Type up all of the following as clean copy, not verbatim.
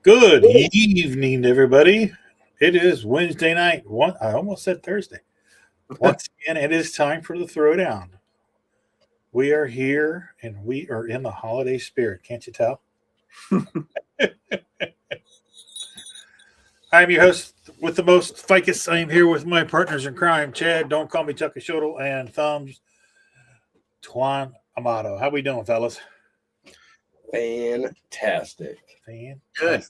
Good evening, everybody. It is Wednesday night. I almost said Thursday. Once again, it is time for the Throwdown. We are here and we are in the holiday spirit. Can't you tell? I'm your host with the most ficus. I am here with my partners in crime, Chad. Don't call me Chuck Shodel, and Thumbs, Twan Amato. How we doing, fellas? Fantastic. Good.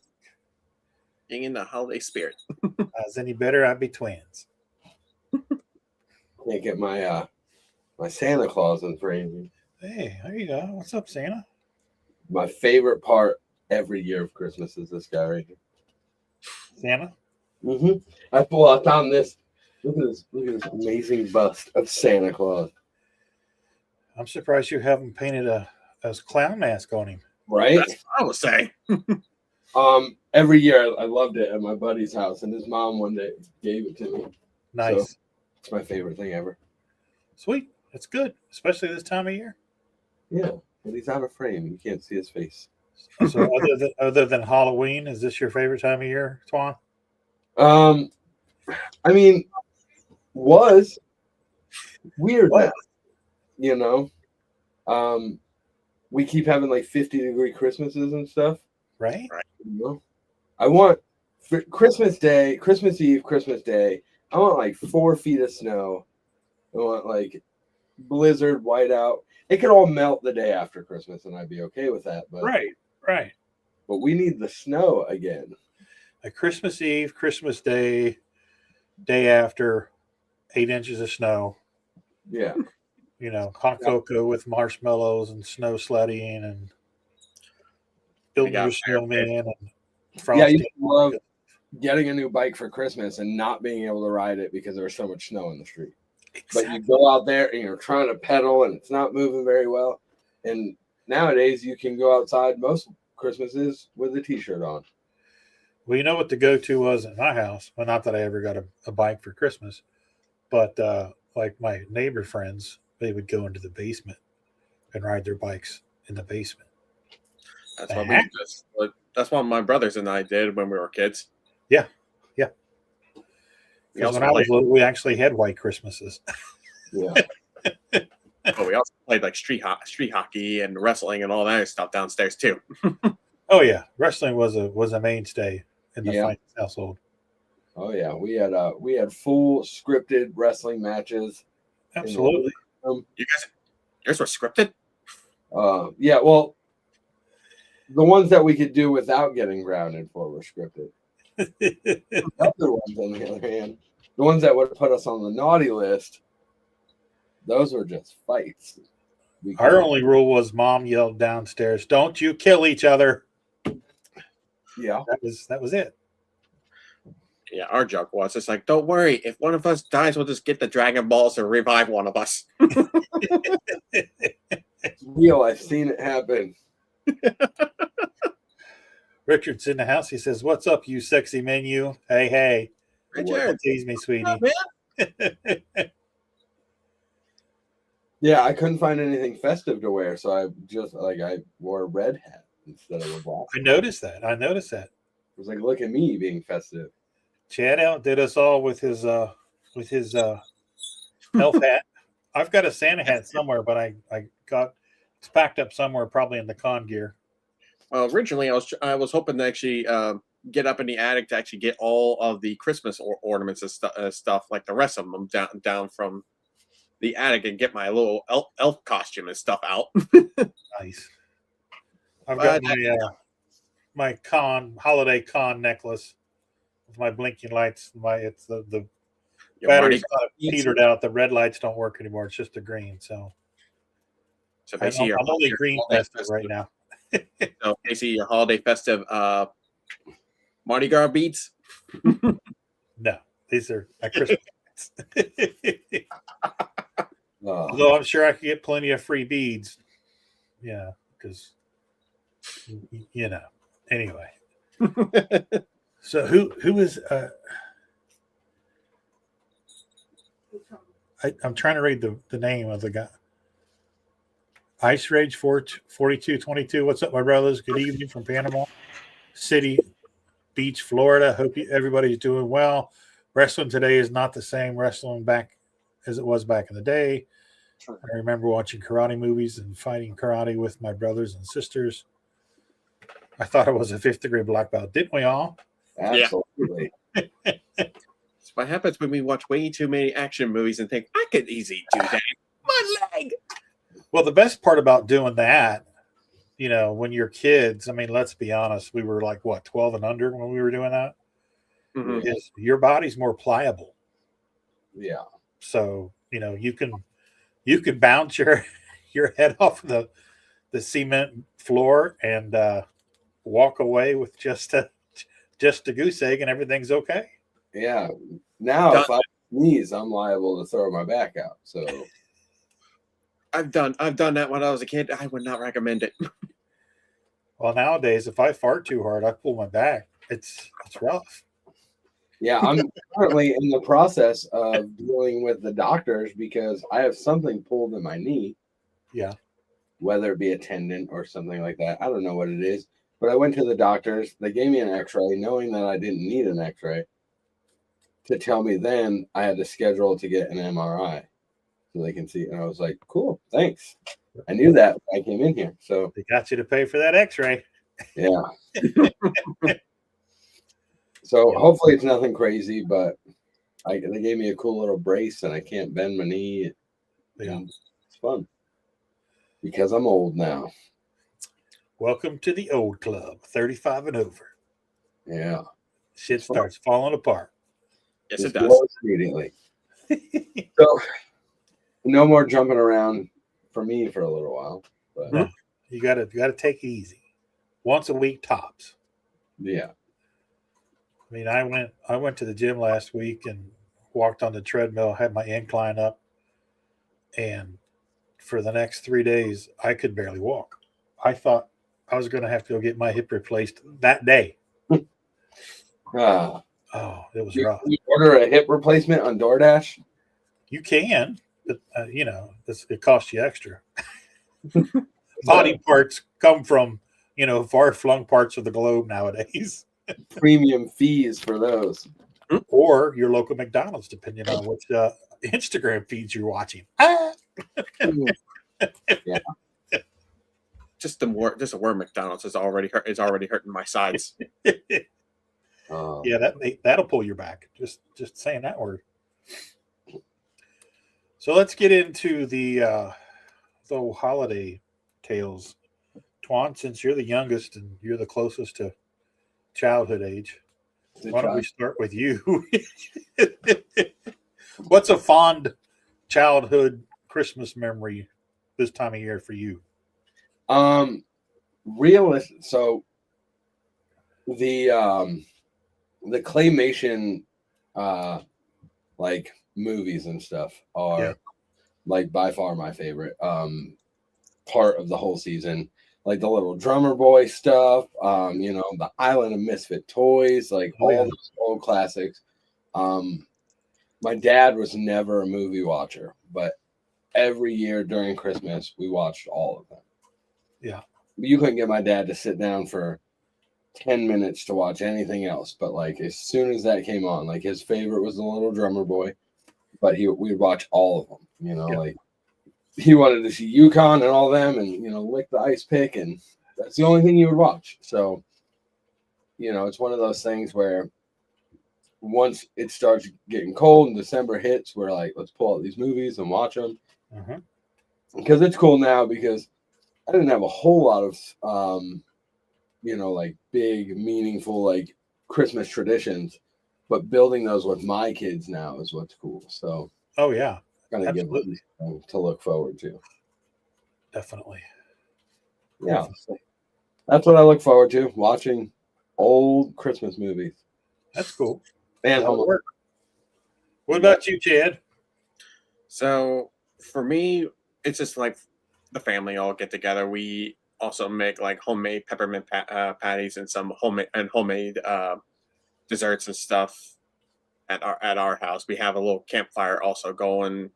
Being in the holiday spirit. Is any better? I'd be twins. Can't get my my Santa Claus in frame. Hey, there you go. What's up, Santa? My favorite part every year of Christmas is this guy right here. Santa? I found this. Look at this amazing bust of Santa Claus. I'm surprised you haven't painted a clown mask on him. Right? That's what I was saying. Every year I loved it at my buddy's house, and his mom one day gave it to me. Nice. So it's my favorite thing ever. Sweet. It's good, especially this time of year. Yeah, but he's out of frame. You can't see his face. So other than Halloween, is this your favorite time of year, Twan? I mean, was weird What? now, we keep having like 50-degree Christmases and stuff. Right? I want for Christmas Day, Christmas Eve, Christmas Day. I want like 4 feet of snow. I want like blizzard, whiteout. It could all melt the day after Christmas, and I'd be okay with that. But Right. But we need the snow again. A Christmas Eve, Christmas Day, day after, 8 inches of snow. Yeah. Hot cocoa with marshmallows and snow sledding and building your snowman and frosting. Yeah, you love getting a new bike for Christmas and not being able to ride it because there's so much snow in the street. Exactly. But you go out there and you're trying to pedal and it's not moving very well. And nowadays you can go outside most Christmases with a t-shirt on. Well, you know what the go-to was at my house? Well, not that I ever got a bike for Christmas, but like my neighbor friends, they would go into the basement and ride their bikes in the basement. That's what my brothers and I did when we were kids. Yeah. Because when I was little, we actually had white Christmases. Yeah. We also played like street hockey and wrestling and all that stuff downstairs too. Oh yeah, wrestling was a mainstay in the Finance household. Oh yeah, we had full scripted wrestling matches. Absolutely. You guys were scripted? Yeah, well, the ones that we could do without getting grounded for were scripted. The other ones, on the other hand, the ones that would put us on the naughty list, those were just fights. Our only rule was Mom yelled downstairs, "Don't you kill each other." Yeah, that was it. Yeah, our joke was it's like, don't worry, if one of us dies, we'll just get the Dragon Balls and revive one of us. It's real. I've seen it happen. Richard's in the house. He says, "What's up, you sexy menu? Hey. Richard, tease me, sweetie." Yeah, I couldn't find anything festive to wear, so I wore a red hat instead of a black. I noticed that. I was like, look at me being festive. Chad outdid us all with his elf hat. I've got a Santa hat somewhere, but it's packed up somewhere, probably in the con gear. Well, originally I was hoping to actually get up in the attic to actually get all of the Christmas ornaments and stuff, like the rest of them down from the attic and get my little elf costume and stuff out. Nice. I've got my holiday con necklace with my blinking lights. It's the battery's kind of petered out. The red lights don't work anymore. It's just the green. So basically, I'm only green festive right now. So basically, your holiday festive Mardi Gras beads? No, these are my Christmas beads. Although I'm sure I could get plenty of free beads. Yeah, because Anyway. So who is I'm trying to read the name of the guy. Ice Rage 4222. What's up, my brothers? Good evening from Panama City, Beach, Florida. Hope everybody's doing well. Wrestling today is not the same wrestling back as it was back in the day. I remember watching karate movies and fighting karate with my brothers and sisters. I thought I was a 5th degree black belt, didn't we all? Absolutely. That's what happens when we watch way too many action movies and think, I could easily do that. My leg. Well, the best part about doing that, when you're kids, I mean, let's be honest, we were like, what, 12 and under when we were doing that? Mm-hmm. Is your body's more pliable. Yeah. So, you can bounce your head off the cement floor and walk away with just a goose egg and everything's okay. Yeah. Now, if I sneeze, I'm liable to throw my back out. So I've done that when I was a kid. I would not recommend it. Well, nowadays, if I fart too hard, I pull my back. It's rough. Yeah, I'm currently in the process of dealing with the doctors because I have something pulled in my knee. Yeah. Whether it be a tendon or something like that. I don't know what it is. But I went to the doctors. They gave me an x-ray, knowing that I didn't need an x-ray, to tell me then I had to schedule to get an MRI so they can see. And I was like, cool, thanks. I knew that when I came in here. So they got you to pay for that x-ray. Yeah. So hopefully it's nothing crazy, but they gave me a cool little brace and I can't bend my knee. Yeah. It's fun because I'm old now. Welcome to the old club, 35 and over. Yeah. Shit starts falling apart. Yes, Just it does. Immediately. So no more jumping around for me for a little while. But no, you gotta take it easy. Once a week tops. Yeah. I mean, I went to the gym last week and walked on the treadmill, had my incline up, and for the next 3 days, I could barely walk. I thought I was going to have to go get my hip replaced that day. Oh, it was rough. You order a hip replacement on DoorDash? You can, but it costs you extra. Body parts come from far-flung parts of the globe nowadays. Premium fees for those, or your local McDonald's, depending on which Instagram feeds you're watching. Yeah. Just the word McDonald's is already hurting my sides. Yeah, that'll pull your back. Just saying that word. So let's get into the holiday tales. Twan, since you're the youngest and you're the closest to childhood age, why don't we start with you? What's a fond childhood Christmas memory this time of year for you? Realistic. So the claymation like movies and stuff are like by far my favorite part of the whole season. Like the little drummer boy stuff, the Island of Misfit Toys, like all those old classics. My dad was never a movie watcher, but every year during Christmas we watched all of them. Yeah. You couldn't get my dad to sit down for 10 minutes to watch anything else, but like as soon as that came on, like his favorite was the little drummer boy, but we'd watch all of them, like he wanted to see Yukon and all them and lick the ice pick, and that's the only thing he would watch. So it's one of those things where once it starts getting cold and December hits, we're like, let's pull out these movies and watch them. Because it's cool now, because I didn't have a whole lot of like big meaningful like Christmas traditions, but building those with my kids now is what's cool. So kind of give them something to look forward to. Definitely. Yeah. So that's what I look forward to, watching old Christmas movies. That's cool. And homework. What about you, Chad? So for me, it's just like the family all get together. We also make like homemade peppermint patties and some homemade desserts and stuff at our house. We have a little campfire also going,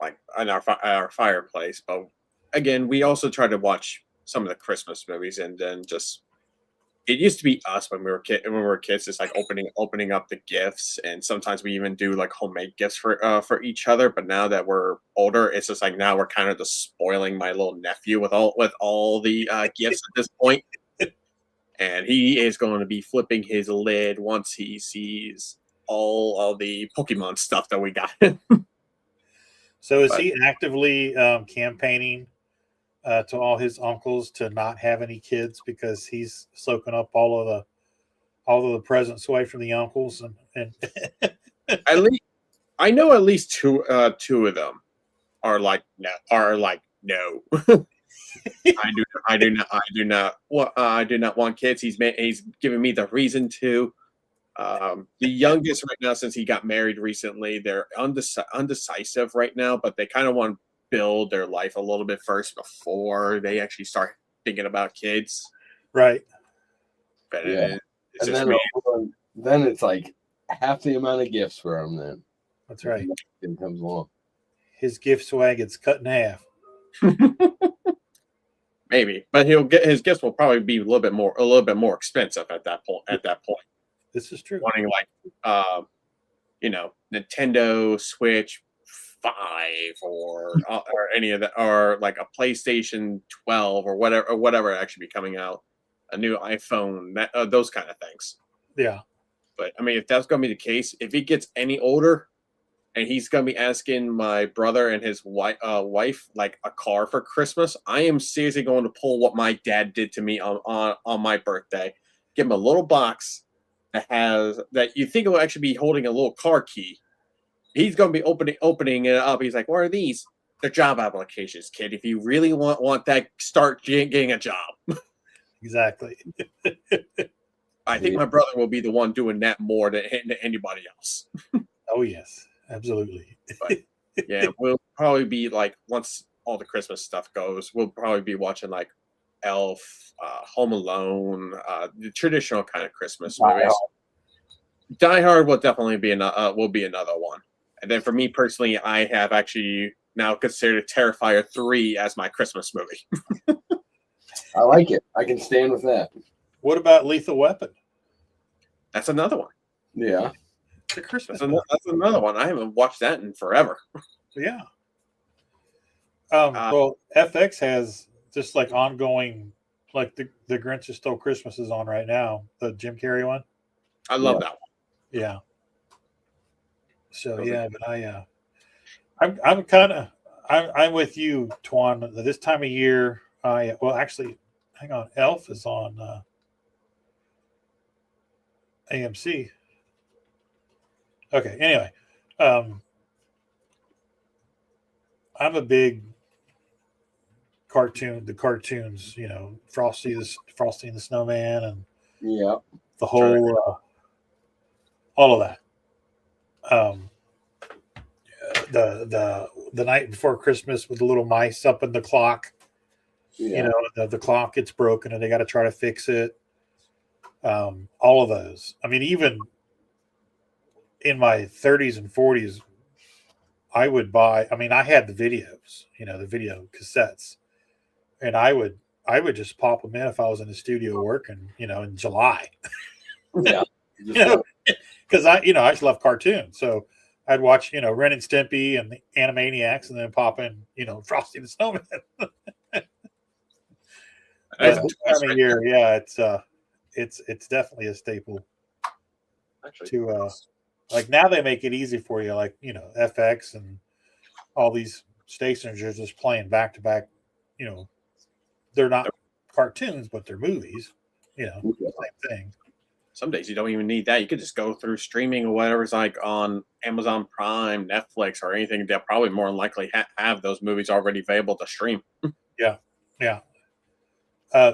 like in our fireplace. But again, we also try to watch some of the Christmas movies and then just it used to be us when we were kids, just like opening up the gifts, and sometimes we even do like homemade gifts for each other. But now that we're older, it's just like now we're kind of just spoiling my little nephew with all the gifts at this point, and he is going to be flipping his lid once he sees all of the Pokemon stuff that we got. So is he actively campaigning to all his uncles to not have any kids because he's soaking up all of the presents away from the uncles and At least I know at least two of them are like no. I do not want kids. He's given me the reason to. The youngest right now, since he got married recently, they're undecisive right now, but they kind of want to build their life a little bit first before they actually start thinking about kids. Right. But Yeah. it's and just then it's like half the amount of gifts for him. Then That's right. It comes along. His gift swag gets cut in half. maybe, but his gifts will probably be a little bit more expensive at that point. This is true. Wanting like Nintendo Switch 5 or any of that, or like a PlayStation 12 or whatever actually be coming out, a new iPhone, those kind of things. Yeah. But I mean, if that's going to be the case, if he gets any older, and he's going to be asking my brother and his wife like a car for Christmas, I am seriously going to pull what my dad did to me on my birthday. Give him a little box that you think will actually be holding a little car key. He's going to be opening it up. He's like, "What are these? They're job applications, kid. If you really want that, start getting a job." Exactly. I think my brother will be the one doing that more than anybody else. Oh yes, absolutely. But, yeah, we'll probably be like, once all the Christmas stuff goes, we'll probably be watching like Elf, Home Alone, the traditional kind of Christmas movies. Die Hard will definitely be another one. And then for me personally, I have actually now considered Terrifier 3 as my Christmas movie. I like it. I can stand with that. What about Lethal Weapon? That's another one. Yeah. It's a Christmas. That's another one. I haven't watched that in forever. Yeah. Well, FX has just like ongoing, like the Grinch Stole Christmas is on right now, the Jim Carrey one. I love that one. Yeah. So yeah, but I'm kind of I'm with you, Twan. This time of year, actually, hang on, Elf is on AMC. Okay. Anyway, I'm a big cartoons. Frosty and the Snowman, and the whole all of that. The night before Christmas with the little mice up in the clock. Yeah. The clock gets broken and they got to try to fix it. All of those. I mean, even in my 30s and 40s, I would buy. I mean, I had the videos, the video cassettes, and I would just pop them in if I was in the studio working, in July. Yeah. Because I just love cartoons, so I'd watch, Ren and Stimpy and the Animaniacs, and then pop in, Frosty the Snowman. This time of year, yeah, it's definitely a staple. Actually, to like now they make it easy for you, like FX and all these stations are just playing back to back. They're not cartoons, but they're movies. Same thing. Some days you don't even need that. You could just go through streaming or whatever's like on Amazon Prime, Netflix, or anything. They'll probably more than likely have those movies already available to stream. Yeah.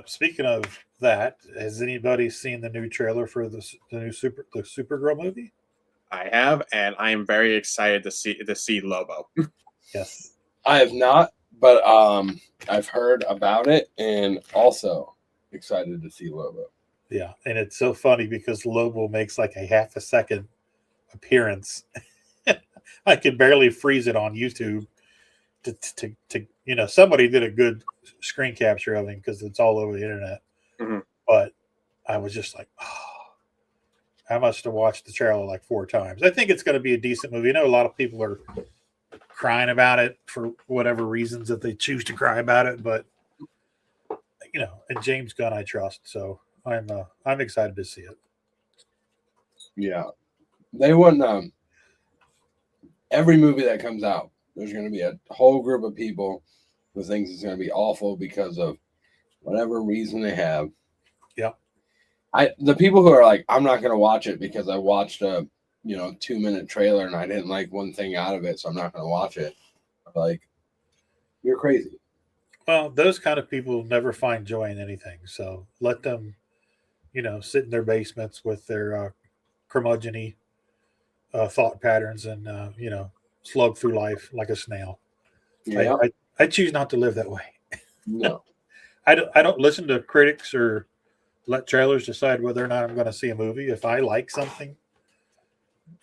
Speaking of that, has anybody seen the new trailer for the new Supergirl movie? I have, and I am very excited to see Lobo. Yes, I have not, but I've heard about it, and also excited to see Lobo. Yeah, and it's so funny because Lobo makes like a half a second appearance. I can barely freeze it on YouTube. To somebody did a good screen capture of him because it's all over the internet. Mm-hmm. But I was just like, oh, I must have watched the trailer like 4 times. I think it's going to be a decent movie. I know a lot of people are crying about it for whatever reasons that they choose to cry about it, but and James Gunn I trust, so I'm excited to see it. Yeah, they wouldn't. Every movie that comes out, there's going to be a whole group of people who thinks it's going to be awful because of whatever reason they have. Yeah. The people who are like, I'm not going to watch it because I watched a 2-minute trailer and I didn't like one thing out of it, so I'm not going to watch it. Like, you're crazy. Well, those kind of people never find joy in anything, so let them, sit in their basements with their curmudgeon-y thought patterns and slug through life like a snail. Yeah. I choose not to live that way. No. I don't listen to critics or let trailers decide whether or not I'm going to see a movie. If I like something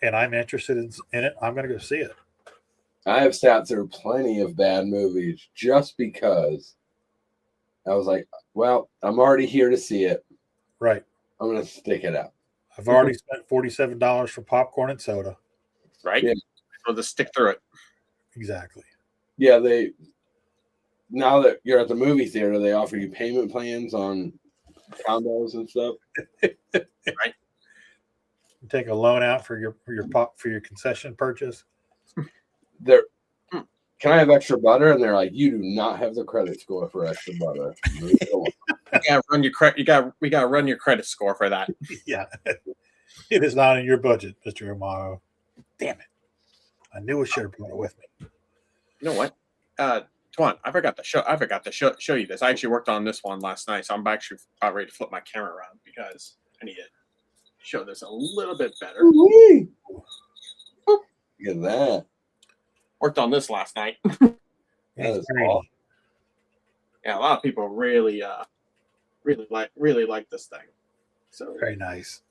and I'm interested in it, I'm going to go see it. I have sat through plenty of bad movies just because I was like, well, I'm already here to see it. Right. I'm going to stick it out. I've already spent $47 for popcorn and soda. Right? Yeah. So just stick through it. Exactly. Yeah, now that you're at the movie theater, they offer you payment plans on condos and stuff. Right. You take a loan out for your concession purchase. Can I have extra butter? And they're like, you do not have the credit score for extra butter. We gotta run your credit score for that. Yeah. It is not in your budget, Mr. Romano. Damn it. I knew I should have brought it with me. You know what? Twan, I forgot to show you this. I actually worked on this one last night, so I'm actually about ready to flip my camera around because I need to show this a little bit better. Look at that. Worked on this last night. That is awesome. Yeah, a lot of people really like this thing. So Very nice.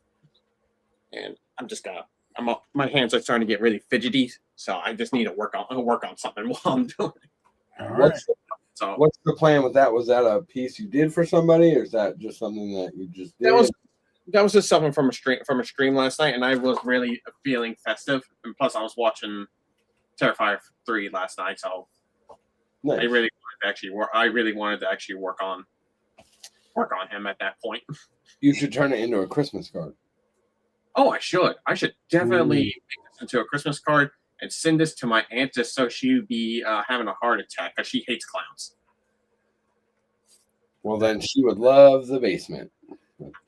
And my hands are starting to get really fidgety, so I just need to work on something while I'm doing it. All right. What's the plan with that? Was that a piece you did for somebody, or is that just something that you just did? That was just something from a stream last night, and I was really feeling festive. And plus, I was watching Terrifier 3 last night, so nice. I really wanted to actually work on him at that point. You should turn it into a Christmas card. Oh, I should. I should definitely make this into a Christmas card and send this to my aunt just so she would be having a heart attack because she hates clowns. Well, then she would love the basement.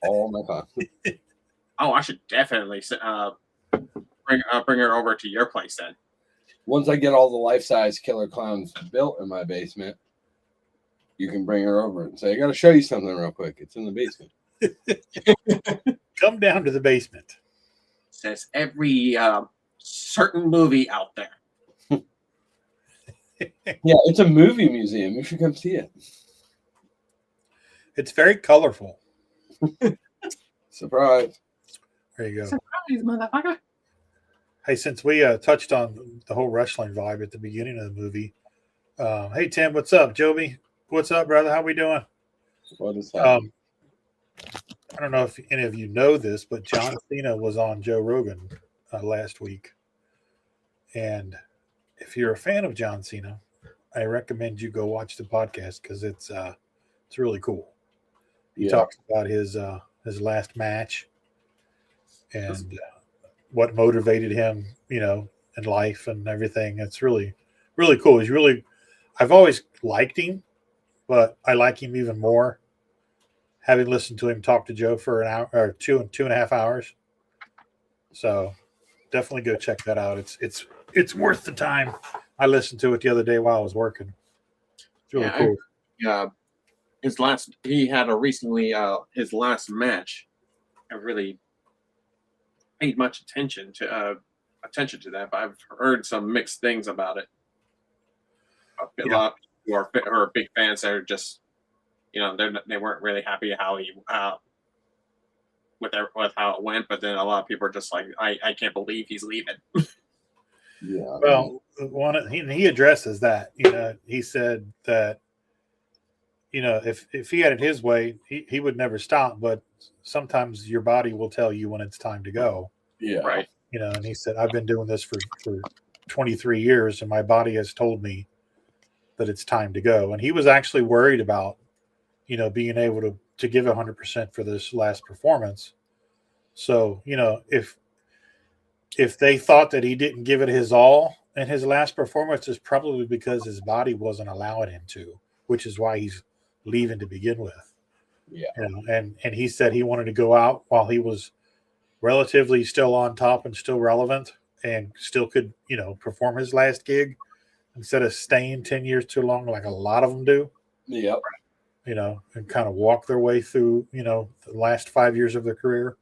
Oh my god. Oh, I should definitely bring her over to your place then. Once I get all the life-size killer clowns built in my basement, you can bring her over and say, I got to show you something real quick. It's in the basement. Come down to the basement. Says every certain movie out there. Yeah, it's a movie museum. You should come see it. It's very colorful. Surprise. There you go. Surprise, motherfucker. Hey, since we touched on the whole wrestling vibe at the beginning of the movie, hey, Tim, what's up? Joby, what's up, brother? How we doing? What is that? I don't know if any of you know this, but John Cena was on Joe Rogan last week. And if you're a fan of John Cena, I recommend you go watch the podcast because it's really cool. He talks about his last match and what motivated him, in life and everything. It's really, really cool. I've always liked him, but I like him even more having listened to him talk to Joe for an hour or 2.5 hours. So definitely go check that out. It's worth the time. I listened to it the other day while I was working. It's really cool. He had his last match. I really paid much attention to that, but I've heard some mixed things about it. A lot of people are big fans that are just, they weren't really happy with how it went, but then a lot of people are just like, I can't believe he's leaving. Yeah. Well, he addresses that. He said that if he had it his way, he would never stop. But sometimes your body will tell you when it's time to go. Yeah. Right. And he said, I've been doing this for 23 years, and my body has told me that it's time to go. And he was actually worried about, being able to give 100% for this last performance. So, if they thought that he didn't give it his all in his last performance, it's probably because his body wasn't allowing him to, which is why he's leaving to begin with. Yeah. And he said he wanted to go out while he was relatively still on top and still relevant and still could, perform his last gig instead of staying 10 years too long like a lot of them do. Yep. And kind of walk their way through, the last 5 years of their career.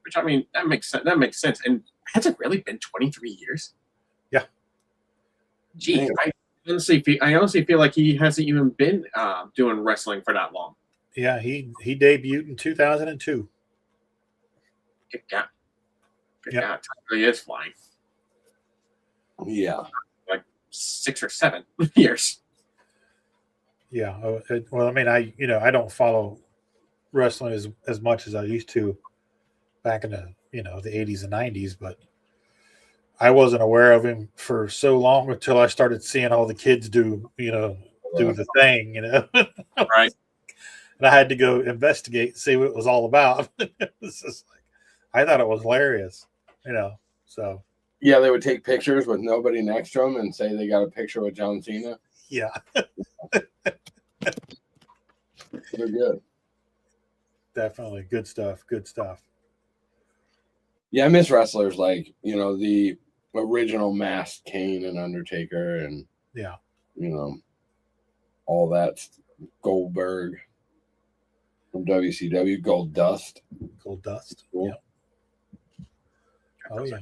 Which, I mean, that makes sense. That makes sense. And has it really been 23 years? Yeah. Gee, I honestly feel like he hasn't even been doing wrestling for that long. Yeah, he debuted in 2002. Good God. Good God. Time really is flying. Yeah. Like 6 or 7 years. Yeah. Well, I mean, I don't follow wrestling as much as I used to back in the, the 80s and 90s, but I wasn't aware of him for so long until I started seeing all the kids do the thing, Right. And I had to go investigate and see what it was all about. It's just like, I thought it was hilarious, so. Yeah, they would take pictures with nobody next to them and say they got a picture with John Cena. Yeah. They're good. Definitely. Good stuff. Good stuff. Yeah, I miss wrestlers like, the original Masked Kane and Undertaker and, yeah, all that. Goldberg from WCW, Gold Dust. Gold Dust. Cool. Yeah. Oh, yeah.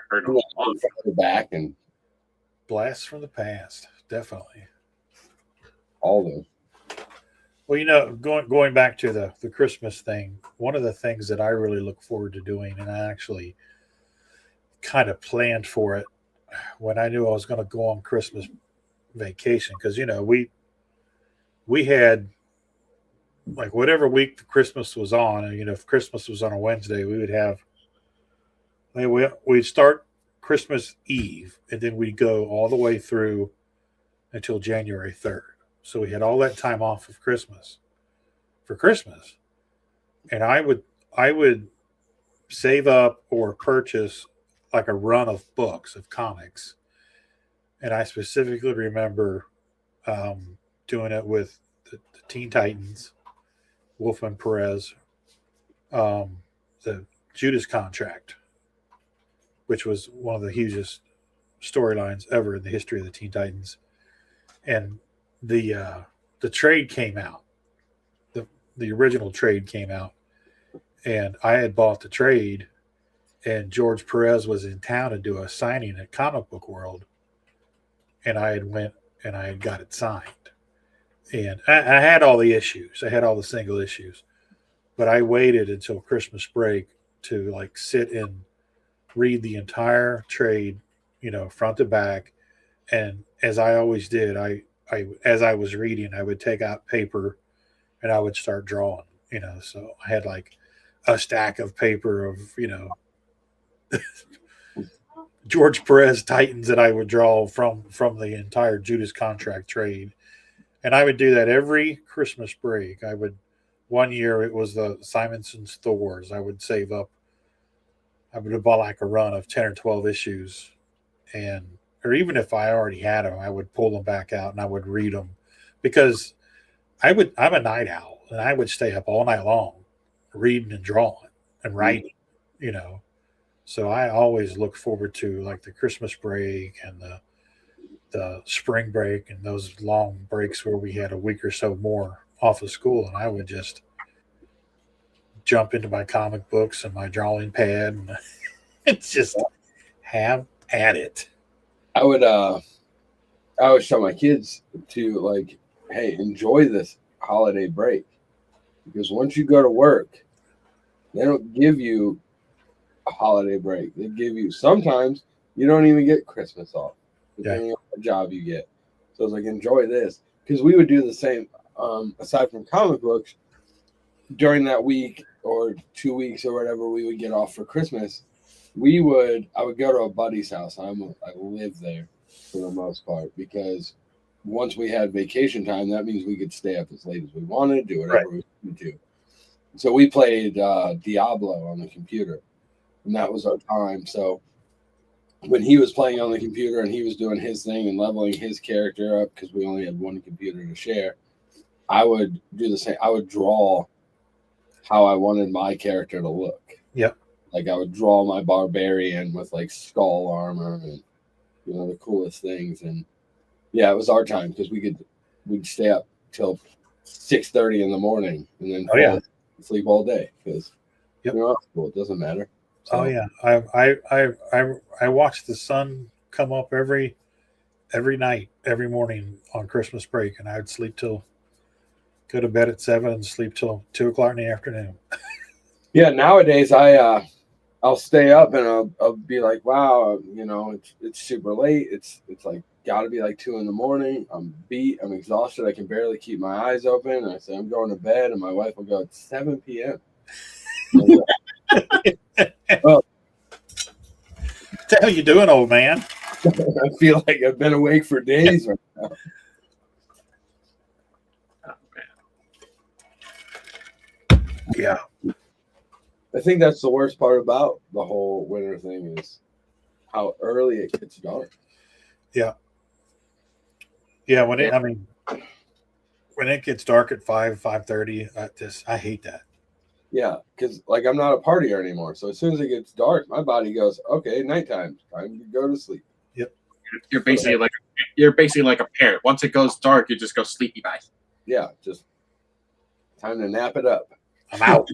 Heard him on the back and Blast from the past. Definitely. all those. Well, going back to the Christmas thing, one of the things that I really look forward to doing, and I actually kind of planned for it when I knew I was going to go on Christmas vacation, because we had, like, whatever week Christmas was on, and if Christmas was on a Wednesday, we would have, we'd start Christmas Eve, and then we'd go all the way through until January 3rd. So we had all that time off of Christmas for Christmas. And I would save up or purchase like a run of books, of comics. And I specifically remember doing it with the Teen Titans, Wolfman Perez, the Judas Contract, which was one of the hugest storylines ever in the history of the Teen Titans. And the trade came out. The original trade came out, and I had bought the trade, and George Perez was in town to do a signing at Comic Book World, and I had got it signed. And I had all the issues. I had all the single issues, but I waited until Christmas break to like sit and read the entire trade, front to back. And as I always did, as I was reading, I would take out paper and I would start drawing, so I had like a stack of paper of, George Perez Titans that I would draw from the entire Judas Contract trade. And I would do that every Christmas break. One year it was the Simonson's Thors. I would save up. I would have bought like a run of 10 or 12 issues, or even if I already had them, I would pull them back out and I would read them, because I'm a night owl and I would stay up all night long reading and drawing and writing, So I always look forward to like the Christmas break and the spring break and those long breaks where we had a week or so more off of school, and I would just jump into my comic books and my drawing pad and it's just have at it. I always tell my kids to, like, hey, enjoy this holiday break, because once you go to work, they don't give you a holiday break. They give you, sometimes you don't even get Christmas off, depending on the job you get. So it's like, enjoy this. because we would do the same. Aside from comic books, during that week or 2 weeks or whatever we would get off for Christmas, I would go to a buddy's house. I live there for the most part because once we had vacation time, that means we could stay up as late as we wanted, do whatever we wanted to. So we played Diablo on the computer, and that was our time. So when he was playing on the computer and he was doing his thing and leveling his character up because we only had one computer to share, I would do the same. I would draw how I wanted my character to look. Yep. Like I would draw my barbarian with like skull armor and the coolest things. And yeah, it was our time because we'd stay up till 6:30 in the morning and then sleep all day because it doesn't matter. So, oh yeah, I watch the sun come up every night, every morning on Christmas break, and I would go to bed at 7 and sleep till 2 o'clock in the afternoon. Yeah, nowadays I'll stay up and I'll be like, wow, it's super late. It's like got to be like 2 in the morning. I'm beat. I'm exhausted. I can barely keep my eyes open. And I say I'm going to bed, and my wife will go, it's 7 p.m. Well, what the hell you doing, old man? I feel like I've been awake for days right now. Yeah. I think that's the worst part about the whole winter thing is how early it gets dark. Yeah. Yeah, when it gets dark at 5:30, I hate that. Yeah, because like I'm not a partier anymore. So as soon as it gets dark, my body goes, okay, nighttime, time to go to sleep. Yep. You're basically like a parent. Once it goes dark, you just go sleepy bye. Yeah, just time to nap it up. I'm out.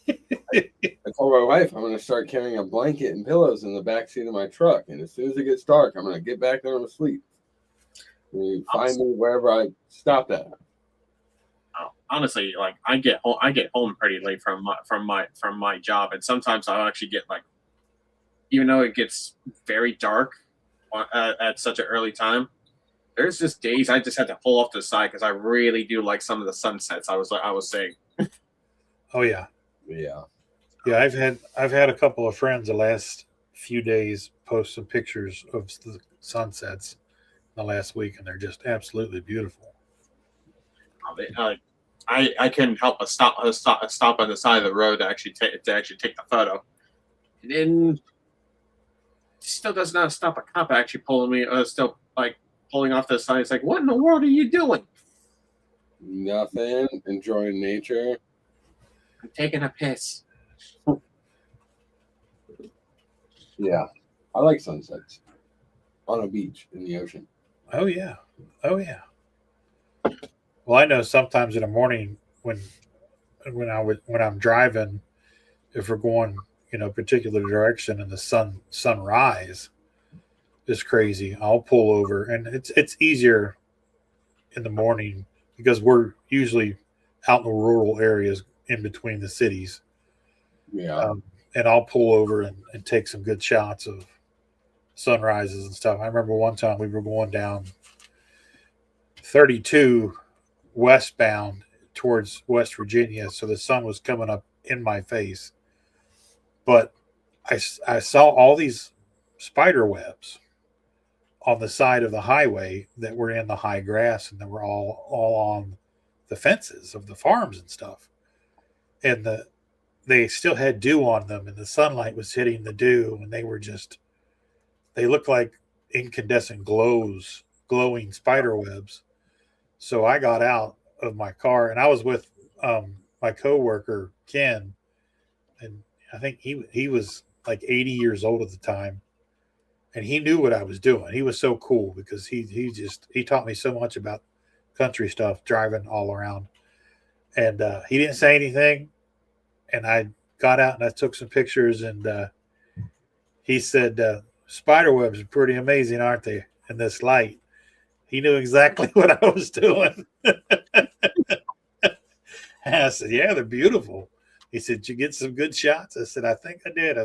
I told my wife I'm going to start carrying a blanket and pillows in the back seat of my truck, and as soon as it gets dark, I'm going to get back there and sleep. You find me wherever I stopped at. Honestly, like I get home pretty late from my job, and sometimes I'll actually get like, even though it gets very dark at such an early time, there's just days I just had to pull off to the side because I really do like some of the sunsets. I was saying. Oh yeah. Yeah. Yeah, I've had a couple of friends the last few days post some pictures of the sunsets the last week, and they're just absolutely beautiful. I couldn't help but stop on the side of the road to actually take the photo, and then still does not stop a cop actually pulling me. Still like pulling off to the side. It's like, what in the world are you doing? Nothing. Enjoying nature. I'm taking a piss. Yeah, I like sunsets on a beach in the ocean. Oh yeah. Oh yeah. Well, I know sometimes in the morning when I'm driving, if we're going a particular direction and the sunrise is crazy, I'll pull over, and it's easier in the morning because we're usually out in the rural areas in between the cities. Yeah. And I'll pull over and take some good shots of sunrises and stuff. I remember one time we were going down 32 westbound towards West Virginia, so the sun was coming up in my face, but I saw all these spider webs on the side of the highway that were in the high grass, and they were all on the fences of the farms and stuff, and they still had dew on them, and the sunlight was hitting the dew, and they looked like incandescent glowing spider webs. So I got out of my car, and I was with my coworker Ken, and I think he was like 80 years old at the time, and he knew what I was doing. He was so cool because he taught me so much about country stuff, driving all around, and he didn't say anything, and I got out and I took some pictures, and he said, "Spider webs are pretty amazing, aren't they? In this light." He knew exactly what I was doing. And I said, "Yeah, they're beautiful." He said, "Did you get some good shots?" I said, I think I did.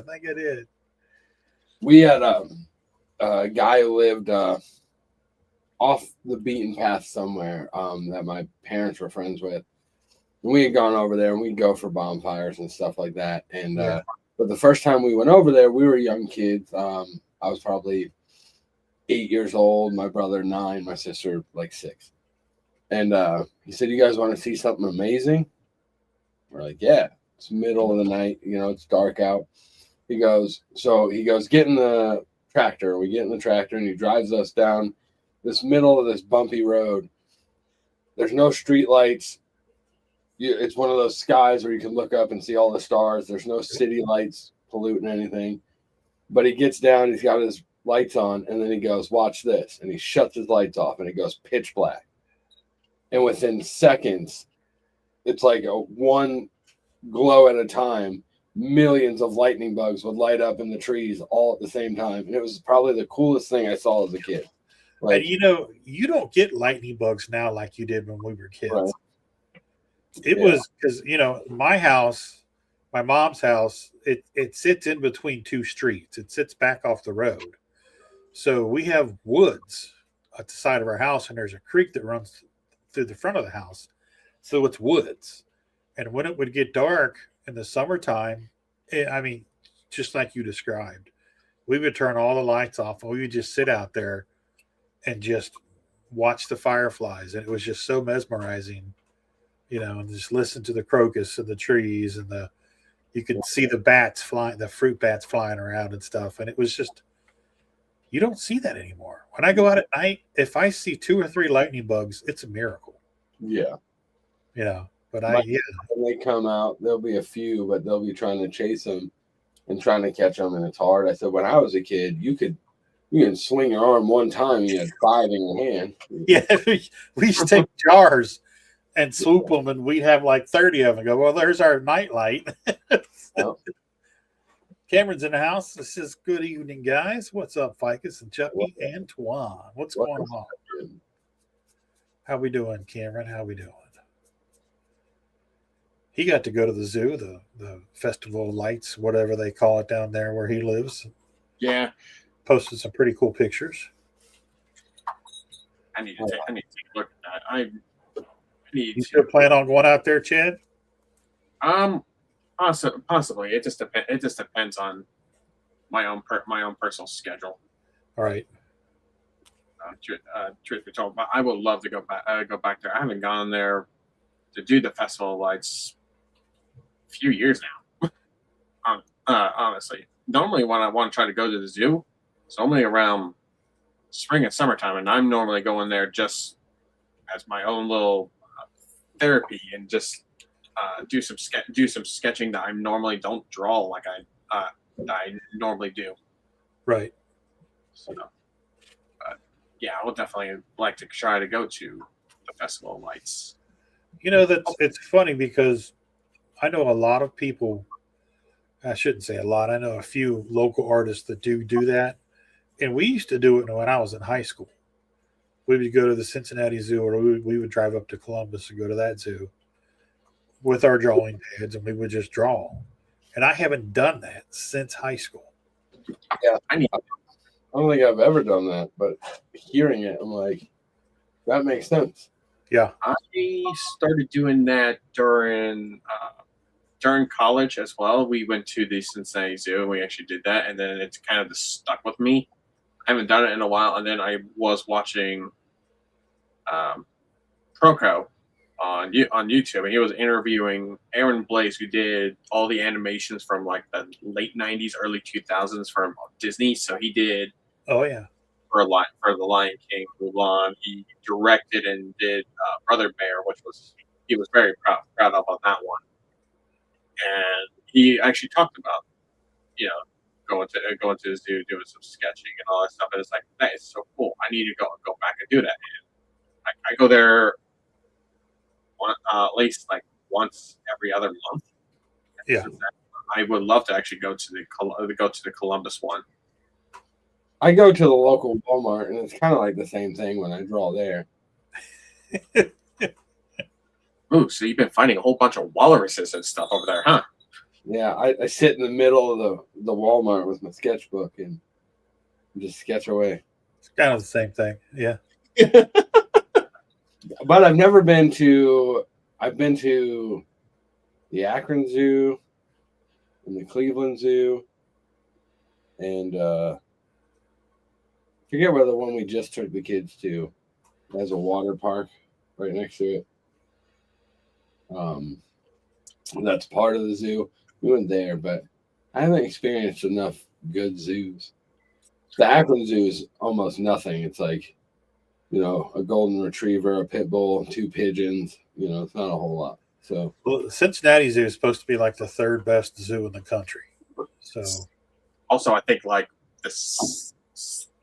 We had a guy who lived off the beaten path somewhere that my parents were friends with. And we had gone over there, and we'd go for bonfires and stuff like that. And but the first time we went over there, we were young kids. I was probably 8 years old. My brother 9. My sister like 6. And he said, "You guys want to see something amazing?" We're like, "Yeah." It's middle of the night. It's dark out. He goes, "Get in the tractor." We get in the tractor, and he drives us down this middle of this bumpy road. There's no street lights. It's one of those skies where you can look up and see all the stars. There's no city lights polluting anything. But he gets down, he's got his lights on, and then he goes, "Watch this." And he shuts his lights off, and it goes pitch black. And within seconds, it's like a one glow at a time. Millions of lightning bugs would light up in the trees all at the same time. And it was probably the coolest thing I saw as a kid. And you don't get lightning bugs now like you did when we were kids. Right. It was because, my house, my mom's house, it sits in between 2 streets. It sits back off the road. So we have woods at the side of our house, and there's a creek that runs through the front of the house. So it's woods. And when it would get dark in the summertime, just like you described, we would turn all the lights off, and we would just sit out there and just watch the fireflies. And it was just so mesmerizing. And just listen to the crocus and the trees, and you could see the bats flying, the fruit bats flying around and stuff. And it was just, you don't see that anymore. When I go out at night, if I see 2 or 3 lightning bugs, it's a miracle. Yeah. But when they come out, there'll be a few, but they'll be trying to chase them and trying to catch them, and it's hard. I said, when I was a kid, you can swing your arm one time, and you had 5 in your hand. Yeah, we used to take jars and swoop them, and we'd have like 30 of them. Go, well, there's our nightlight. Cameron's in the house. This is good evening, guys. What's up, Ficus and Chucky and Twan? What's going on? How we doing, Cameron? How we doing? He got to go to the zoo, the Festival of Lights, whatever they call it down there where he lives. Yeah. Posted some pretty cool pictures. I need to take a look at that. You still plan on going out there, Chad? Possibly. It just depends on my own personal schedule. All right. Truth be told, but I would love to go back there. I haven't gone there to do the Festival of Lights a few years now. Honestly, normally when I want to try to go to the zoo, it's only around spring and summertime, and I'm normally going there just as my own little therapy and just do some sketching that I normally don't draw like I normally do. Right. So, yeah, I would definitely like to try to go to the Festival of Lights. It's funny because I know a lot of people. I shouldn't say a lot. I know a few local artists that do that, and we used to do it when I was in high school. We would go to the Cincinnati Zoo, or we would drive up to Columbus and go to that zoo with our drawing pads, and we would just draw. And I haven't done that since high school. Yeah, I don't think I've ever done that, but hearing it, I'm like, that makes sense. Yeah, I started doing that during college as well. We went to the Cincinnati Zoo, and we actually did that, and then it's kind of just stuck with me. I haven't done it in a while, and then I was watching Proco on YouTube, and he was interviewing Aaron Blaise, who did all the animations from like the late 90s, early 2000s from Disney. So he did oh yeah, for the Lion King, Mulan. He directed and did Brother Bear, which he was very proud of on that one. And he actually talked about going to the zoo, doing some sketching and all that stuff. And it's like, that is so cool. I need to go back and do that. And I go there at least like once every other month. Yeah, I would love to actually go to the Columbus one. I go to the local Walmart, and it's kind of like the same thing when I draw there. Ooh, so you've been finding a whole bunch of walruses and stuff over there, huh? Yeah, I sit in the middle of the Walmart with my sketchbook and just sketch away. it's kind of the same thing. Yeah. But I've never been to. I've been to the Akron Zoo and the Cleveland Zoo, and forget where the one we just took the kids to. There's a water park right next to it. That's part of the zoo. We went there, but I haven't experienced enough good zoos. The Akron Zoo is almost nothing. It's like, a golden retriever, a pit bull, 2 pigeons. It's not a whole lot. So, well, the Cincinnati Zoo is supposed to be like the 3rd best zoo in the country. So, also, I think like the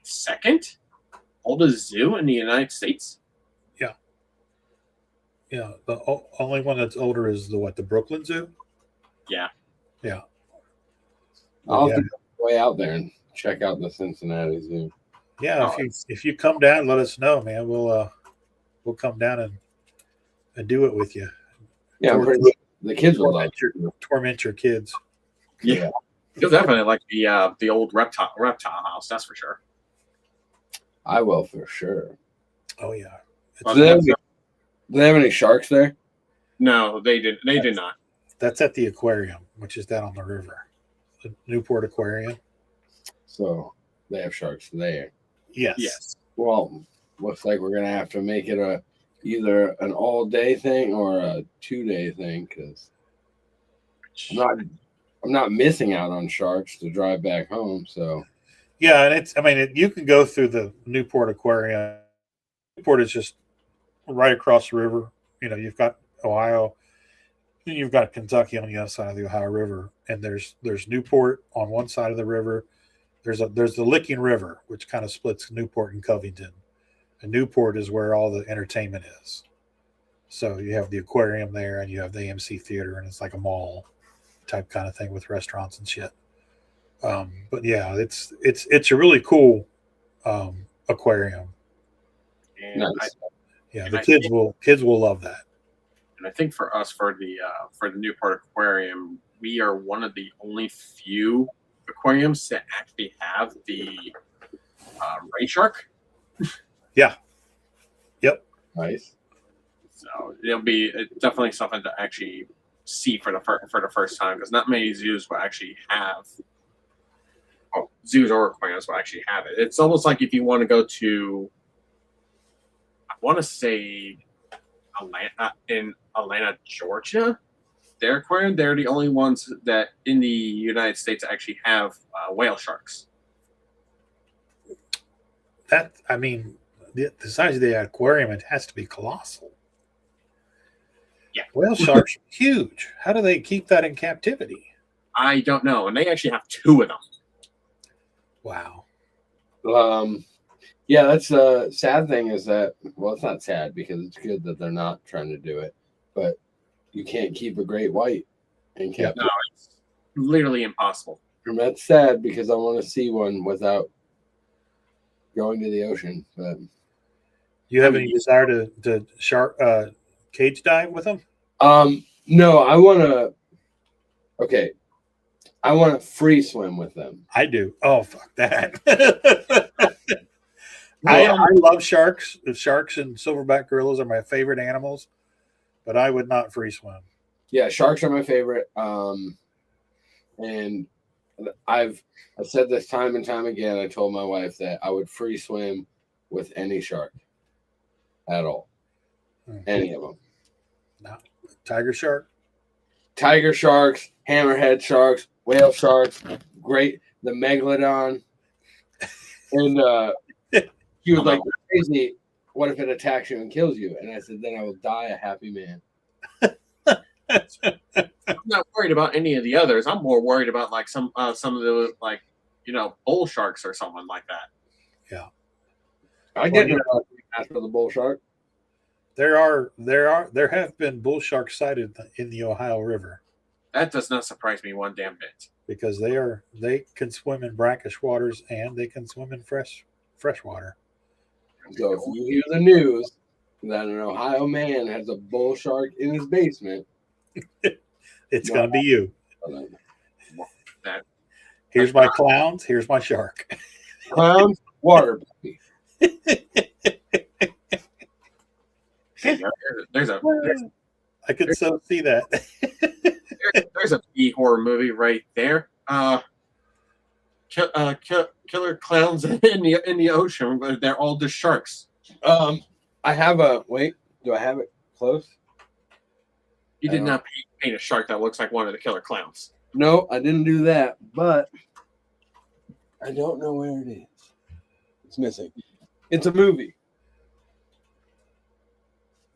second oldest zoo in the United States. Yeah, the only one that's older is the Brooklyn Zoo. Yeah. I'll have to go way out there and check out the Cincinnati Zoo. Yeah, if you come down, let us know, man. We'll come down and do it with you. Yeah, the kids will love torment your kids. Yeah. You'll definitely like the old reptile house, that's for sure. I will for sure. Oh yeah. Do they have any sharks there? No, they did. They did not. That's at the aquarium, which is down on the river, the Newport Aquarium. So they have sharks there. Yes. Well, looks like we're gonna have to make it either an all-day thing or a 2-day thing, because I'm not missing out on sharks to drive back home. So yeah, and you can go through the Newport Aquarium. Newport is just right across the river. You've got Ohio, and you've got Kentucky on the other side of the Ohio River, and there's Newport on one side of the river. There's the Licking River, which kind of splits Newport and Covington, and Newport is where all the entertainment is. So you have the aquarium there, and you have the AMC theater, and it's like a mall type kind of thing with restaurants and shit. But yeah, it's a really cool aquarium. And nice. The kids will love that. And I think for us, for the Newport Aquarium, we are one of the only few aquariums that actually have the rain shark. Yeah. Yep. Nice. So it'll be definitely something to actually see for the first time, because not many zoos will actually have. Zoos or aquariums will actually have it. It's almost like if you want to go to, I want to say, Atlanta, Georgia, their aquarium, they're the only ones that in the United States actually have whale sharks. The size of the aquarium, it has to be colossal. Yeah. Whale sharks are huge. How do they keep that in captivity? I don't know. And they actually have 2 of them. Wow. Yeah, that's a sad thing is that, well, it's not sad because it's good that they're not trying to do it, but you can't keep a great white in captivity. No, it's literally impossible. And that's sad because I want to see one without going to the ocean. But you have any desire to shark cage dive with them? No, I want to. Okay, I want to free swim with them. I do. Oh, fuck that. I love sharks. Sharks and silverback gorillas are my favorite animals, but I would not free swim. Yeah, sharks are my favorite. And I've said this time and time again. I told my wife that I would free swim with any shark at all. Any of them. No. Tiger shark? Tiger sharks, hammerhead sharks, whale sharks, great, the megalodon. And he was like, crazy, what if it attacks you and kills you? And I said, then I will die a happy man. I'm not worried about any of the others. I'm more worried about like some of the bull sharks or something like that. Yeah. I get after the bull shark. There have been bull sharks sighted in the Ohio River. That does not surprise me one damn bit. Because they can swim in brackish waters and they can swim in fresh water. So if you hear the news that an Ohio man has a bull shark in his basement, it's going to be you. Here's my clowns. Here's my shark. Clowns, water puppy. I could so see that. there's a B horror movie right there. Killer clowns in the ocean, but they're all just sharks. I have a wait. Do I have it close? You did not paint a shark that looks like one of the killer clowns. No, I didn't do that, but I don't know where it is. It's missing. It's a movie,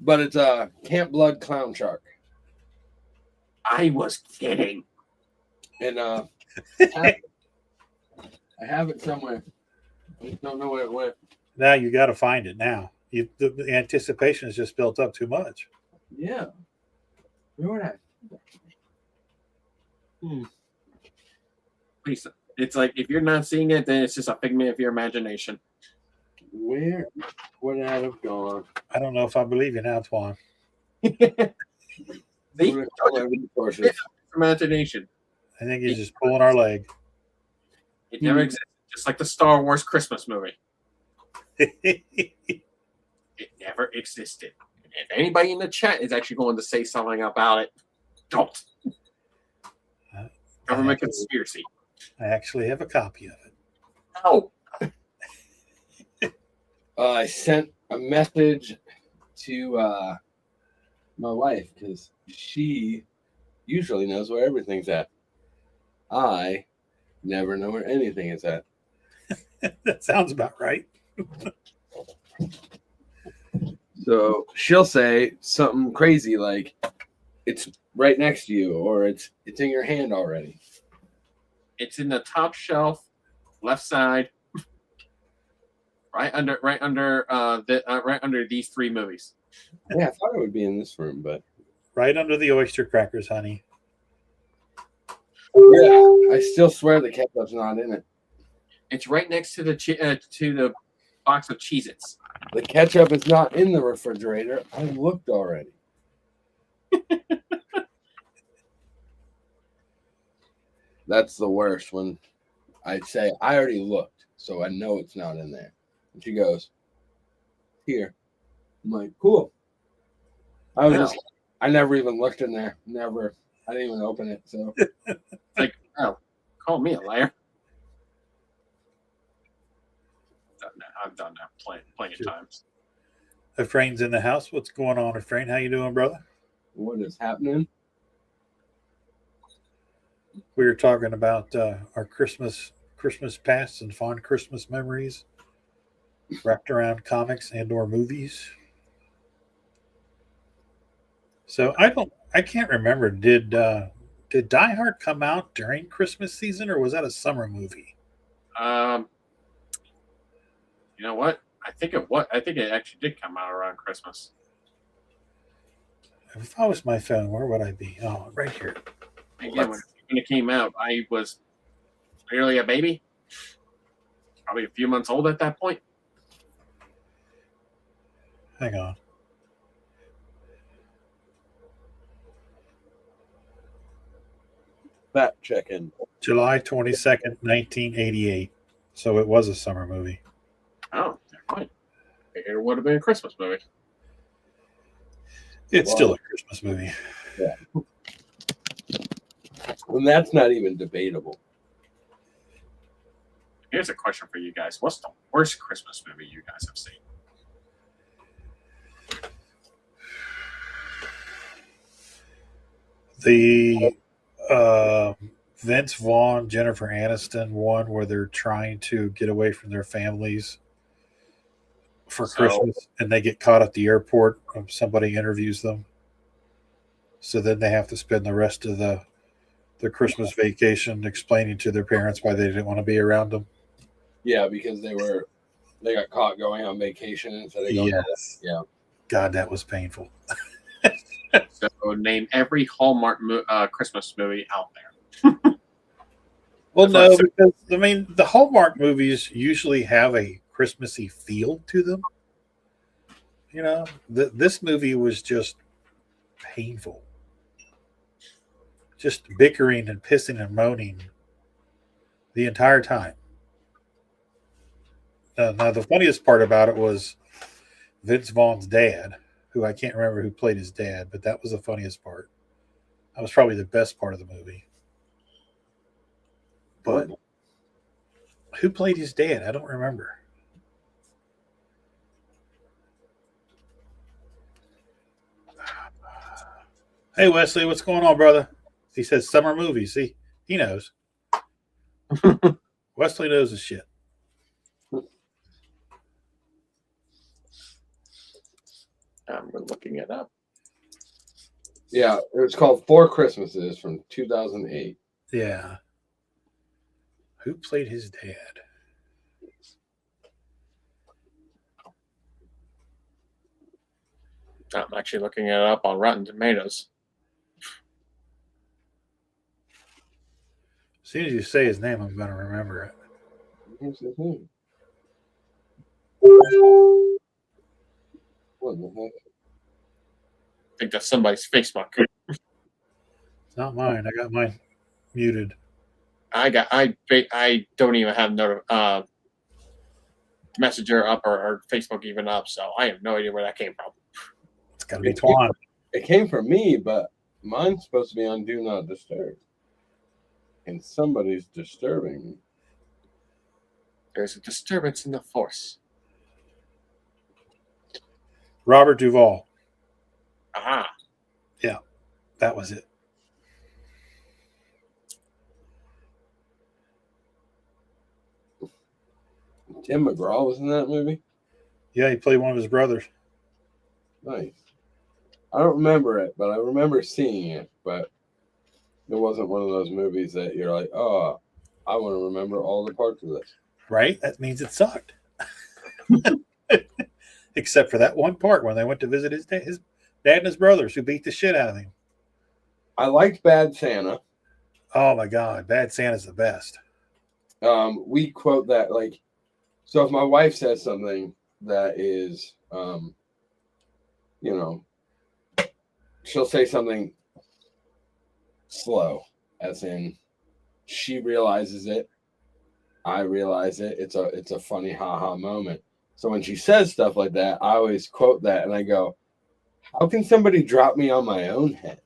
but it's a Camp Blood clown shark. I was kidding. And I have it somewhere. I just don't know where it went. Now you got to find it now. The anticipation is just built up too much. Yeah. Where would I? Please, it's like if you're not seeing it, then it's just a figment of your imagination. Where would that have gone? I don't know if I believe you now, Twan. Imagination. I think he's just pulling our leg. It never existed, just like the Star Wars Christmas movie. It never existed. And if anybody in the chat is actually going to say something about it, don't. Government conspiracy. I actually have a copy of it. Oh. I sent a message to my wife because she usually knows where everything's at. I never know where anything is at. That sounds about right. So she'll say something crazy like, "It's right next to you," or "It's in your hand already." It's in the top shelf, left side, right under these three movies. Yeah, I thought it would be in this room, but Right under the oyster crackers, honey. yeah, I still swear the ketchup's not in it. It's right next to the box of Cheez-Its. The ketchup is not in the refrigerator. I looked already. That's the worst when I say, I already looked, so I know it's not in there. And she goes, "Here." I'm like, cool. I never even looked in there. Never. I didn't even open it. So Like, oh, call me a liar. I've done that plenty of times. Efrain's in the house. What's going on, Efrain? How you doing, brother? what is happening? We were talking about our Christmas pasts and fond Christmas memories wrapped around comics and or movies. So I can't remember. Did Die Hard come out during Christmas season or was that a summer movie? You know what? I think it actually did come out around Christmas. If I was my phone, where would I be? Oh, right here. Again, when it came out, I was barely a baby, probably a few months old at that point. Hang on. Fact checking. July 22nd, 1988. So it was a summer movie. Oh, never mind. It would have been a Christmas movie. It's still a Christmas movie. Yeah. And that's not even debatable. Here's a question for you guys. What's the worst Christmas movie you guys have seen? The Vince Vaughn, Jennifer Aniston one where they're trying to get away from their families for Christmas and they get caught at the airport. Somebody interviews them. So then they have to spend the rest of the Christmas vacation explaining to their parents why they didn't want to be around them. Yeah, because they got caught going on vacation instead of going. Yes. Yeah. God, that was painful. So name every Hallmark Christmas movie out there. Well, no, because I mean the Hallmark movies usually have a Christmassy feel to them. You know, this movie was just painful. Just bickering and pissing and moaning the entire time. Now, the funniest part about it was Vince Vaughn's dad, who I can't remember who played his dad, but that was the funniest part. That was probably the best part of the movie. But who played his dad? I don't remember. Hey, Wesley, what's going on, brother? He says summer movies. See, he knows. Wesley knows his shit. I'm looking it up. Yeah, it was called Four Christmases from 2008. Yeah. Who played his dad? I'm actually looking it up on Rotten Tomatoes. As soon as you say his name, I'm going to remember it. Here's the thing. What the heck? I think that's somebody's Facebook. It's not mine. I got mine muted. I don't even have Messenger up or Facebook even up, so I have no idea where that came from. It's got to be Twan. It came from me, but mine's supposed to be on Do Not Disturb. And somebody's disturbing me. There's a disturbance in the force. Robert Duvall. Aha. Yeah, that was it. Tim McGraw was in that movie? Yeah, he played one of his brothers. Nice. I don't remember it, but I remember seeing it. But it wasn't one of those movies that you're like, oh, I want to remember all the parts of this. Right? That means it sucked. Except for that one part when they went to visit his dad and his brothers who beat the shit out of him. I liked Bad Santa. Oh my God, Bad Santa's the best. We quote that like, so if my wife says something that is, she'll say something slow, as in she realizes it, I realize it. It's a funny haha moment. So when she says stuff like that, I always quote that and I go, how can somebody drop me on my own head?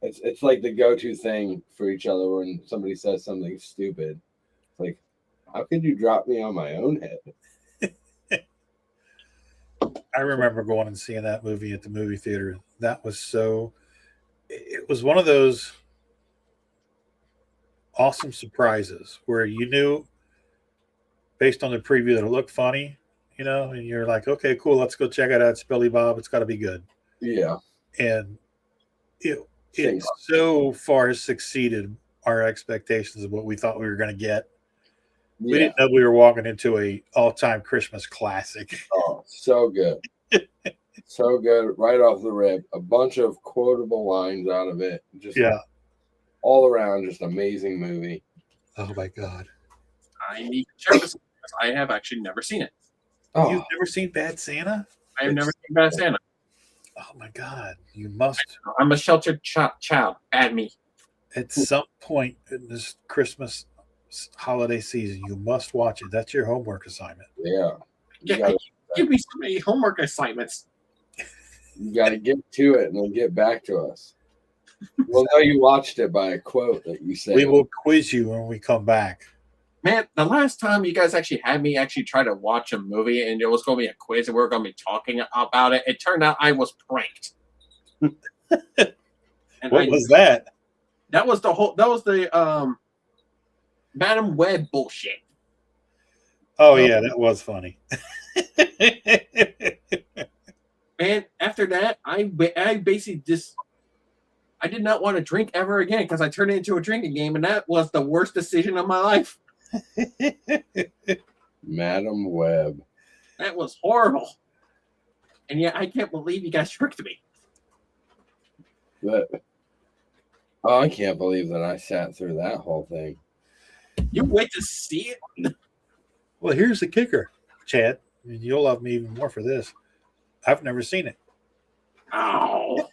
It's like the go-to thing for each other when somebody says something stupid. It's like, how could you drop me on my own head? I remember going and seeing that movie at the movie theater. That was it was one of those awesome surprises where you knew based on the preview that it looked funny, and you're like, okay, cool, let's go check it out. It's Billy Bob. It's got to be good. Yeah. And it so far has succeeded our expectations of what we thought we were going to get. We didn't know we were walking into a all-time Christmas classic. Oh, so good. So good. Right off the rip. A bunch of quotable lines out of it. Just all around, just amazing movie. Oh my God. I need to check this. I have actually never seen it. Oh. You've never seen Bad Santa? I have never seen Bad Santa. Oh my God. You must. I'm a sheltered child. Add me. At some point in this Christmas holiday season, you must watch it. That's your homework assignment. Yeah. Give me so many homework assignments. You got to get to it and then get back to us. We'll know you watched it by a quote that you said. We will quiz you when we come back. Man, the last time you guys actually had me actually try to watch a movie and it was going to be a quiz and we were going to be talking about it, it turned out I was pranked. What was that? That was the Madam Web bullshit. Oh yeah, that was funny. And after that, I basically I did not want to drink ever again because I turned it into a drinking game, and that was the worst decision of my life. Madam Web. That was horrible. And yet, I can't believe you guys tricked me. I can't believe that I sat through that whole thing. You wait to see it? Well, here's the kicker, Chad. And you'll love me even more for this. I've never seen it. Oh.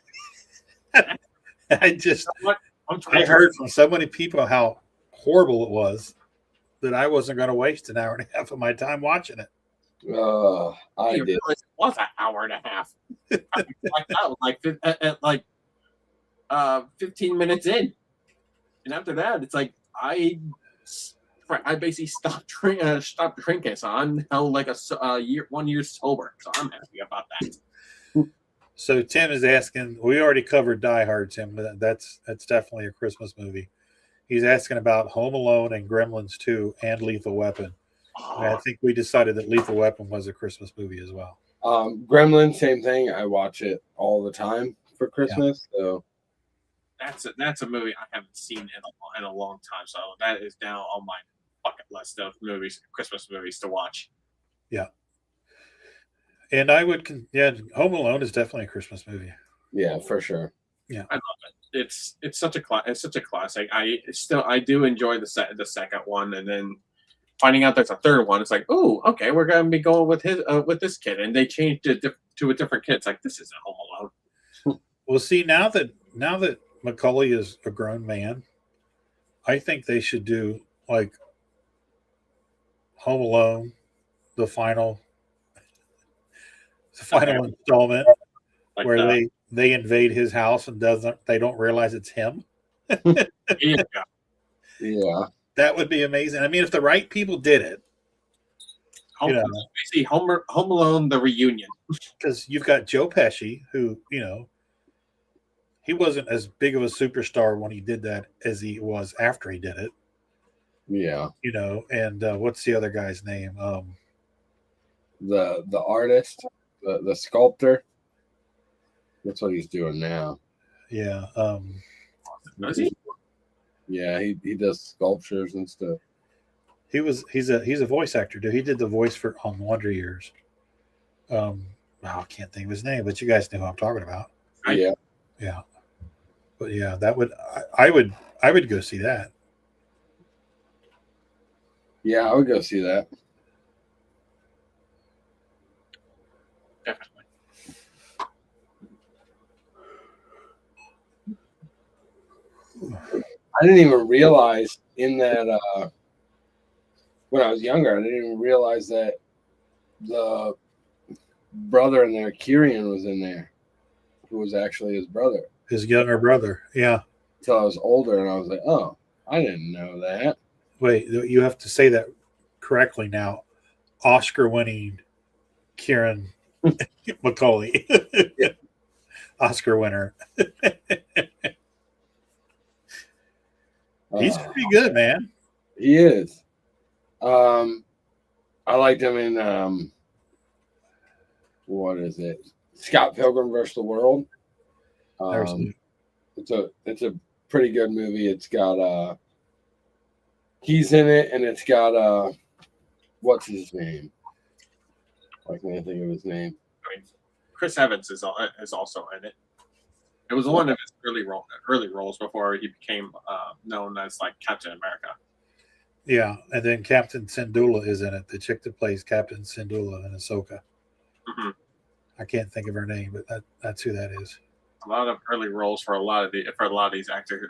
I heard from so many people how horrible it was that I wasn't going to waste an hour and a half of my time watching it. I didn't did. realize it was an hour and a half. I like that, like 15 minutes in, and after that, it's like I basically stopped drinking, so I'm now like a year, 1 year sober. So I'm happy about that. So Tim is asking. We already covered Die Hard, Tim. But that's definitely a Christmas movie. He's asking about Home Alone and Gremlins 2 and Lethal Weapon. And I think we decided that Lethal Weapon was a Christmas movie as well. Gremlin, same thing. I watch it all the time for Christmas. Yeah. So that's a movie I haven't seen in a long time. So that is now on my bucket list of movies, Christmas movies to watch. Yeah. And I would, Home Alone is definitely a Christmas movie. Yeah, for sure. Yeah, I love it. It's such a classic. I do enjoy the second one, and then finding out there's a third one, it's like, oh, okay, we're gonna be going with this kid, and they changed it to a different kid. It's like, this isn't Home Alone. Well, see, now that Macaulay is a grown man, I think they should do like Home Alone, the final installment, like where they invade his house and they don't realize it's him. Yeah. That would be amazing. I mean, if the right people did it. Basically Home Alone, the reunion. Because you've got Joe Pesci, who, he wasn't as big of a superstar when he did that as he was after he did it. Yeah. And what's the other guy's name? The artist, the sculptor. That's what he's doing now. Yeah. Does he? Yeah, he does sculptures and stuff. He's a voice actor, dude. He did the voice on Wonder Years. I can't think of his name, but you guys know who I'm talking about. Yeah. Yeah. But yeah, I would go see that. Yeah, I would go see that. Definitely. I didn't even realize in that when I was younger, I didn't even realize that the brother in there, Kieran, was in there, who was actually his brother. His younger brother, yeah. Until I was older, and I was like, oh, I didn't know that. Wait, you have to say that correctly now. Oscar-winning Kieran Macaulay. Yeah. Oscar winner. He's pretty good, man. He is. I liked him in what is it? Scott Pilgrim vs. the World. It's a pretty good movie. It's got he's in it, and it's got what's his name? I can't think of his name. I mean, Chris Evans is also in it. It was one of his early roles before he became known as like Captain America. Yeah, and then Captain Syndulla is in it. The chick that plays Captain Syndulla in Ahsoka. Mm-hmm. I can't think of her name, but that's who that is. A lot of early roles for a lot of these actors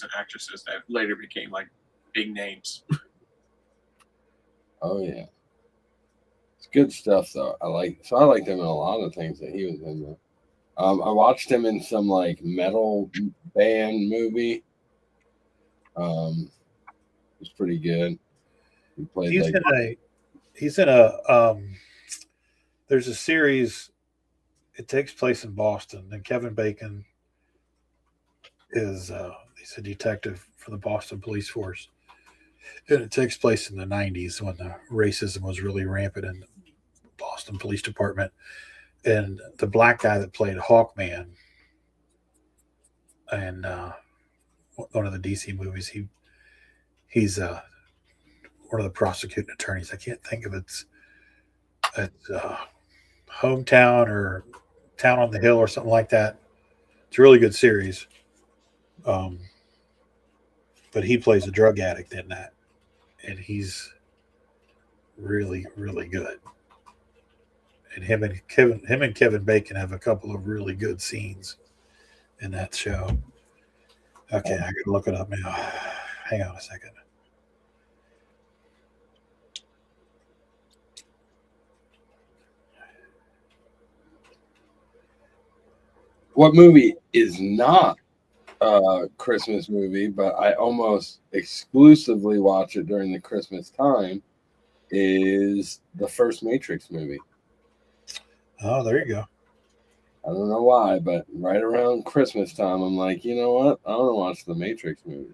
and actresses that later became like big names. Oh yeah, it's good stuff though. I liked him in a lot of things that he was in there. I watched him in some like metal band movie. It was pretty good. He played he's in a there's a series. It takes place in Boston, and Kevin Bacon is he's a detective for the Boston Police Force, and it takes place in the 90s when the racism was really rampant in the Boston Police Department. And the black guy that played Hawkman and one of the DC movies, he's one of the prosecuting attorneys. I can't think of it's Hometown or Town on the Hill or something like that. It's a really good series. But he plays a drug addict in that, and he's really, really good. And him and Kevin Bacon have a couple of really good scenes in that show. Okay, I gotta look it up now. Hang on a second. what movie is not a Christmas movie, but I almost exclusively watch it during the Christmas time, is the first Matrix movie. Oh, there you go. I don't know why, but right around Christmas time, I'm like, you know what? I want to watch the Matrix movie.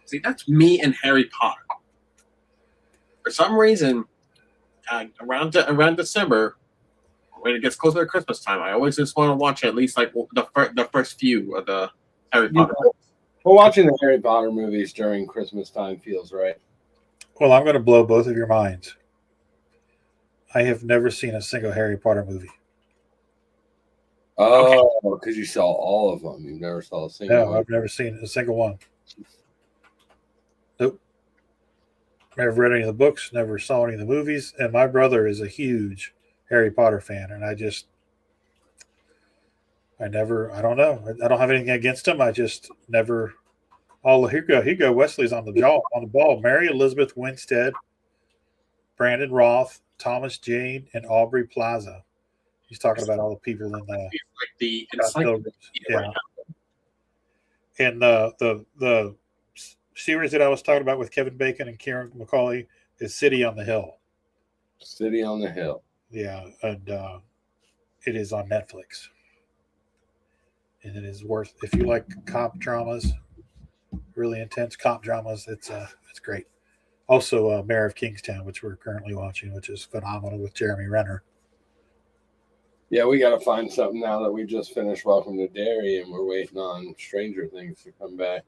See, that's me and Harry Potter. For some reason, around December, when it gets closer to Christmas time, I always just want to watch at least like the first few of the Harry Potter. Well, watching the Harry Potter movies during Christmas time feels right. Well, I'm going to blow both of your minds. I have never seen a single Harry Potter movie. Oh, because you saw all of them. You never saw a single one. No, I've never seen a single one. Nope. Never read any of the books, never saw any of the movies, and my brother is a huge Harry Potter fan, and I don't know. I don't have anything against him. I just never. Oh, here you go. Wesley's on the ball. Mary Elizabeth Winstead, Brandon Roth, Thomas Jane, and Aubrey Plaza. He's talking about all the people in the yeah. And the series that I was talking about with Kevin Bacon and Kieran McCauley is City on the Hill. City on the Hill. Yeah, and it is on Netflix. And it is worth, if you like cop dramas, really intense cop dramas, it's great. Also, Mayor of Kingstown, which we're currently watching, which is phenomenal with Jeremy Renner. Yeah, we got to find something now that we just finished Welcome to Derry, and we're waiting on Stranger Things to come back.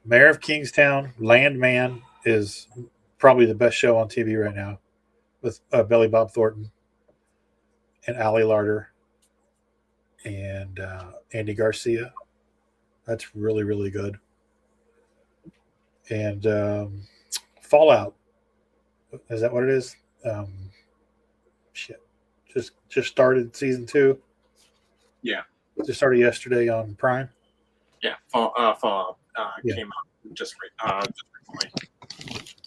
Mayor of Kingstown, Landman is probably the best show on TV right now, with Billy Bob Thornton and Ali Larder and Andy Garcia. That's really, really good. And Fallout, is that what it is? Just started season 2. Yeah, Just started yesterday on Prime. Yeah, Fallout came out just recently.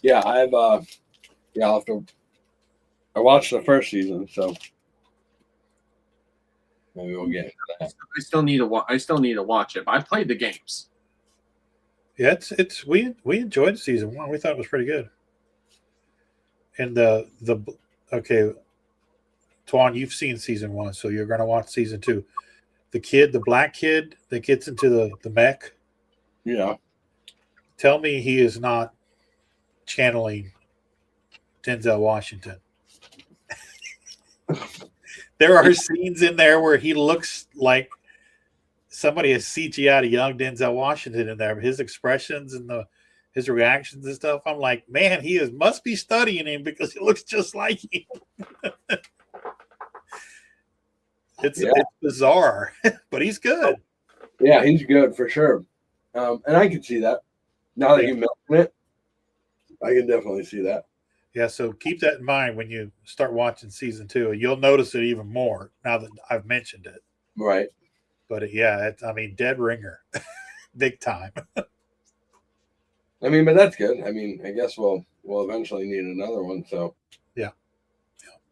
Yeah, I'll have to. I watched the first season, so maybe we'll get into that. I still need to watch it, but I played the games. Yeah, we enjoyed season 1. We thought it was pretty good. And okay, Twan, you've seen season 1, so you're going to watch season 2. The black kid that gets into the mech. Yeah. Tell me he is not channeling Denzel Washington. There are scenes in there where he looks like somebody has CGI'd a young Denzel Washington in there. His expressions and his reactions and stuff. I'm like, man, must be studying him because he looks just like him. It's bizarre, but he's good. Yeah, he's good for sure. And I can see that. Now that you mention it, I can definitely see that. Yeah, so keep that in mind when you start watching season 2. You'll notice it even more now that I've mentioned it. Right. But dead ringer, big time. I mean, but that's good. I mean, I guess we'll eventually need another one. So yeah.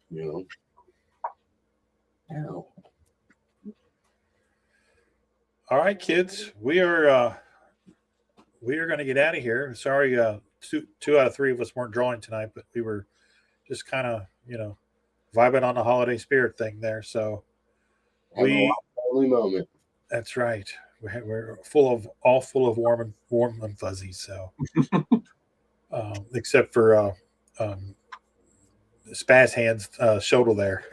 You know. Yeah. All right, kids, we are going to get out of here. Sorry, 2 out of 3 of us weren't drawing tonight, but we were just kind of vibing on the holiday spirit thing there. So only moment. That's right. We're full of warm and fuzzy. So except for Spaz Hand's shoulder there.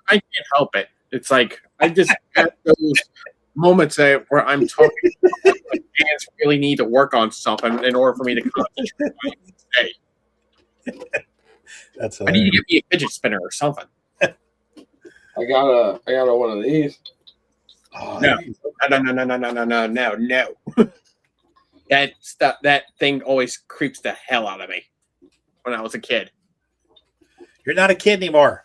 I can't help it. It's like I just have those moments where I'm talking. My hands really need to work on something in order for me to concentrate. That's I need to get me a fidget spinner or something. I got a one of these. Oh, no. That thing always creeps the hell out of me when I was a kid. You're not a kid anymore.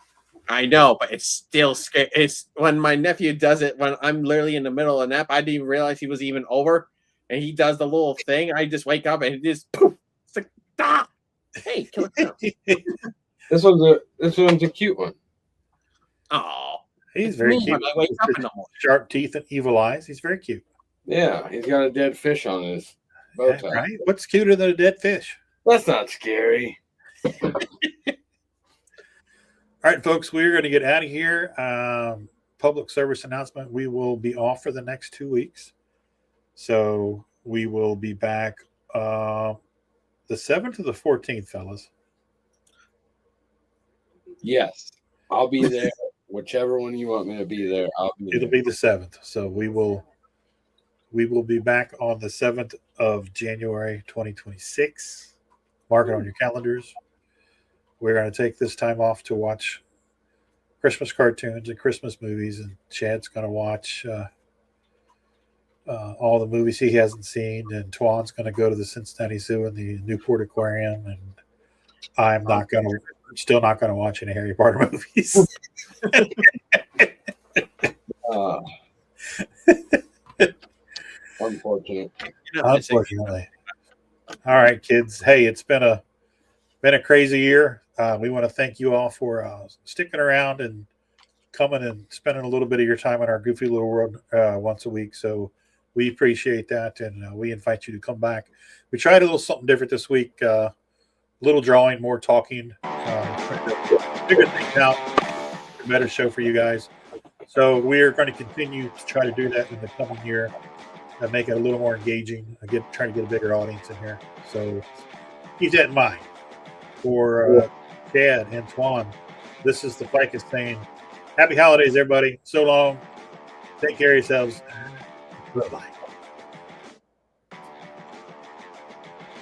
I know, but it's still scary. It's when my nephew does it when I'm literally in the middle of a nap. I didn't even realize he was even over, and he does the little thing. I just wake up and it just poof. It's like, ah! Hey, kill it down. This one's a cute one. Oh, He's very Me cute. when I wake up in the morning. Sharp teeth and evil eyes. He's very cute. Yeah, he's got a dead fish on his bow tie. Right? What's cuter than a dead fish? That's not scary. All right, folks, we're going to get out of here. Public service announcement. We will be off for the next 2 weeks. So we will be back the 7th or the 14th, fellas. Yes, I'll be there. Whichever one you want me to be there, I'll be It'll there. be the 7th. So we will be back on the 7th of January 2026. Mark it on your calendars. We're going to take this time off to watch Christmas cartoons and Christmas movies, and Chad's going to watch all the movies he hasn't seen, and Twan's going to go to the Cincinnati Zoo and the Newport Aquarium, and I'm still not going to watch any Harry Potter movies. Unfortunate. Unfortunately. All right, kids. Hey, it's been a crazy year. We want to thank you all for sticking around and coming and spending a little bit of your time in our goofy little world once a week. So we appreciate that, and we invite you to come back. We tried a little something different this week. Little drawing, more talking, figure things out. A better show for you guys. So we're going to continue to try to do that in the coming year and make it a little more engaging. Try to get a bigger audience in here. So keep that in mind. For Chad and Twan, this is the Ficus saying, happy holidays, everybody. So long. Take care of yourselves. Bye-bye.